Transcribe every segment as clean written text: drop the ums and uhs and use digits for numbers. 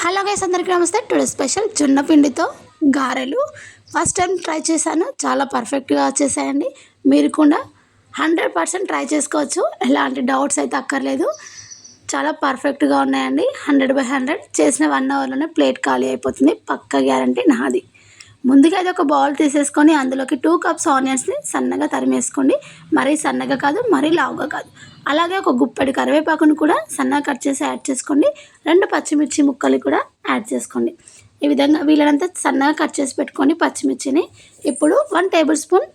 Hello guys, అందరికీ నమస్తే. Today special జొన్న పిండితో గారెలు. ఫస్ట్ టైం ట్రై చేశాను, చాలా పర్ఫెక్ట్గా వచ్చేసాయండి. మీరు కూడా 100% ట్రై చేసుకోవచ్చు, ఎలాంటి డౌట్స్ అయితే అక్కర్లేదు. చాలా పర్ఫెక్ట్గా ఉన్నాయండి. 100/100 చేసిన 1 అవర్లోనే ప్లేట్ ఖాళీ అయిపోతుంది, పక్కా గ్యారంటీ నాది. ముందుగా అయితే ఒక బౌల్ తీసేసుకొని అందులోకి 2 కప్స్ ఆనియన్స్ని సన్నగా తరిమేసుకోండి. మరీ సన్నగా కాదు, మరీ లావుగా కాదు. అలాగే ఒక గుప్పెడు కరివేపాకును కూడా సన్నగా కట్ చేసి యాడ్ చేసుకోండి. 2 పచ్చిమిర్చి ముక్కలు కూడా యాడ్ చేసుకోండి. ఈ విధంగా వీళ్ళనంతా సన్నగా కట్ చేసి పెట్టుకొని పచ్చిమిర్చిని ఇప్పుడు 1 టేబుల్ స్పూన్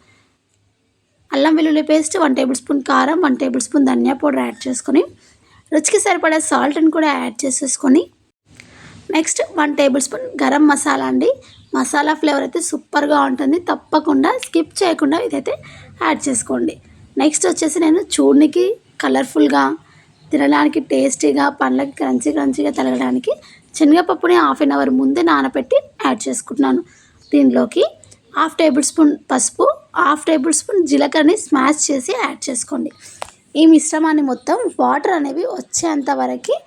అల్లం వెల్లుల్లి పేస్ట్, 1 టేబుల్ స్పూన్ కారం, 1 టేబుల్ స్పూన్ ధనియా పౌడర్ యాడ్ చేసుకొని రుచికి సరిపడా సాల్ట్ని కూడా యాడ్ చేసేసుకొని next 1 table spoon garam masala అండి. మసాలా ఫ్లేవర్ అయితే సూపర్గా ఉంటుంది, తప్పకుండా స్కిప్ చేయకుండా ఇదైతే యాడ్ చేసుకోండి. నెక్స్ట్ వచ్చేసి నేను చూడనికి కలర్ఫుల్గా, తినడానికి టేస్టీగా, పండ్లకి క్రంచీగా తగలడానికి శనగపప్పుని 1/2 అవర్ ముందే నానబెట్టి యాడ్ చేసుకుంటున్నాను. దీనిలోకి 1/2 టేబుల్ స్పూన్ పసుపు, 1/2 టేబుల్ స్పూన్ జీలకర్రని స్మాష్ చేసి యాడ్ చేసుకోండి. ఈ మిశ్రమాన్ని మొత్తం వాటర్ అనేవి వచ్చేంత వరకు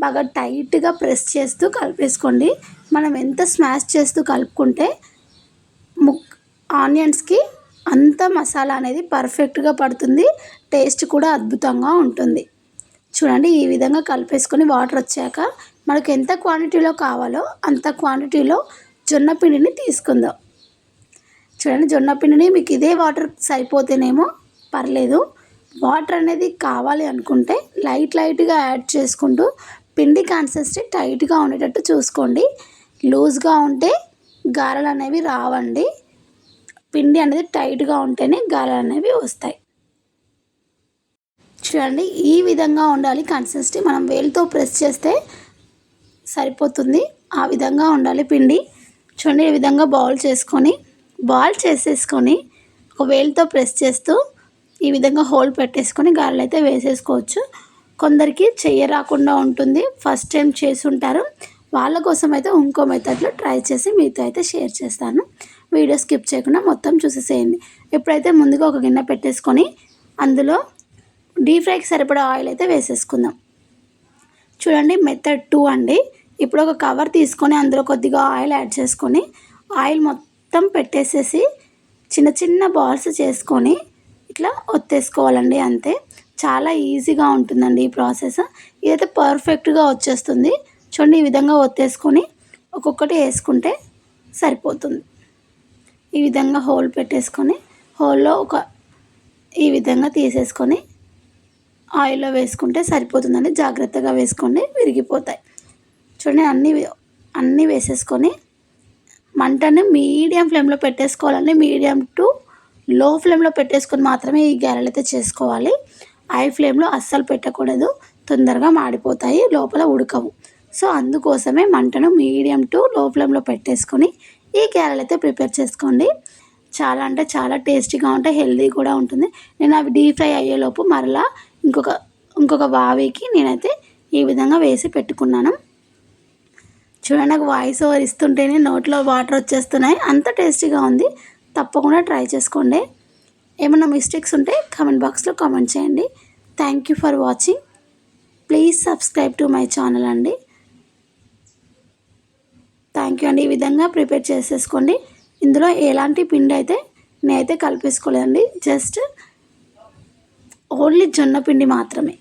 బాగా టైట్గా ప్రెస్ చేస్తూ కలిపేసుకోండి. మనం ఎంత స్మాష్ చేస్తూ కలుపుకుంటే ఆనియన్స్కి అంత మసాలా అనేది పర్ఫెక్ట్గా పడుతుంది, టేస్ట్ కూడా అద్భుతంగా ఉంటుంది. చూడండి, ఈ విధంగా కలిపేసుకొని వాటర్ వచ్చాక మనకు ఎంత క్వాంటిటీలో కావాలో అంత క్వాంటిటీలో జొన్న పిండిని తీసుకుందాం. చూడండి, జొన్న పిండిని మీకు ఇదే వాటర్ సరిపోతేనేమో పర్లేదు. వాటర్ అనేది కావాలి అనుకుంటే లైట్గా యాడ్ చేసుకుంటూ పిండి కన్సిస్టెన్సీ టైట్గా ఉండేటట్టు చూసుకోండి. లూజ్గా ఉంటే గారెలు అనేవి రావండి. పిండి అనేది టైట్గా ఉంటేనే గారెలు అనేవి వస్తాయి. చూడండి, ఈ విధంగా ఉండాలి కన్సిస్టెన్సీ. మనం వేలుతో ప్రెస్ చేస్తే సరిపోతుంది, ఆ విధంగా ఉండాలి పిండి. చూడండి, ఈ విధంగా బాల్ చేసేసుకొని ఒక వేలుతో ప్రెస్ చేస్తూ ఈ విధంగా హోల్ పెట్టేసుకొని గారెలు అయితే వేసేసుకోవచ్చు. కొందరికి రాకుండా ఉంటుంది, ఫస్ట్ టైం చేసి ఉంటారు, వాళ్ళ కోసం అయితే ఇంకో మెథడ్లో ట్రై చేసి మీతో అయితే షేర్ చేస్తాను. వీడియో స్కిప్ చేయకుండా మొత్తం చూసేసేయండి. ఇప్పుడైతే ముందుగా ఒక గిన్నె పెట్టేసుకొని అందులో డీప్ ఫ్రైకి సరిపడా ఆయిల్ అయితే వేసేసుకుందాం. చూడండి, మెథడ్ 2 అండి. ఇప్పుడు ఒక కవర్ తీసుకొని అందులో కొద్దిగా ఆయిల్ యాడ్ చేసుకొని ఆయిల్ మొత్తం పెట్టేసేసి చిన్న బాల్స్ చేసుకొని ఇట్లా ఒత్తేసుకోవాలండి. అంతే, చాలా ఈజీగా ఉంటుందండి ఈ ప్రాసెస్. ఇదైతే పర్ఫెక్ట్గా వచ్చేస్తుంది. చూడండి, ఈ విధంగా ఒత్తేసుకొని ఒక్కొక్కటి వేసుకుంటే సరిపోతుంది. ఈ విధంగా హోల్ పెట్టేసుకొని హోల్లో ఈ విధంగా తీసేసుకొని ఆయిల్లో వేసుకుంటే సరిపోతుందండి. జాగ్రత్తగా వేసుకోండి, విరిగిపోతాయి. చూడండి, అన్నీ వేసేసుకొని మంటని మీడియం ఫ్లేమ్లో పెట్టేసుకోవాలండి. మీడియం టు లో ఫ్లేమ్లో పెట్టేసుకొని మాత్రమే ఈ గారెలు అయితే చేసుకోవాలి. హై ఫ్లేమ్లో అస్సలు పెట్టకూడదు, తొందరగా మాడిపోతాయి, లోపల ఉడకవు. సో అందుకోసమే మంటను మీడియం టు లో ఫ్లేమ్లో పెట్టేసుకొని ఈ గారెలు అయితే ప్రిపేర్ చేసుకోండి. చాలా అంటే చాలా టేస్టీగా ఉంటాయి, హెల్దీ కూడా ఉంటుంది. నేను అవి డీప్ ఫ్రై అయ్యేలోపు మరలా ఇంకొక బావికి నేనైతే ఈ విధంగా వేసి పెట్టుకున్నాను. చూడండి, నాకు వాయిస్ ఓవర్ ఇస్తుంటేనే నోట్లో వాటర్ వచ్చేస్తున్నాయి, అంత టేస్టీగా ఉంది. తప్పకుండా ట్రై చేసుకోండి. ఏమైనా మిస్టేక్స్ ఉంటే కామెంట్ బాక్స్లో కామెంట్ చేయండి. Thank you for watching. Please subscribe to my channel అండి. థ్యాంక్ యూ అండి. ఈ విధంగా ప్రిపేర్ చేసేసుకోండి. ఇందులో ఎలాంటి పిండి అయితే నేనైతే కలిపేసుకోలేదండి, జస్ట్ ఓన్లీ జొన్న పిండి మాత్రమే.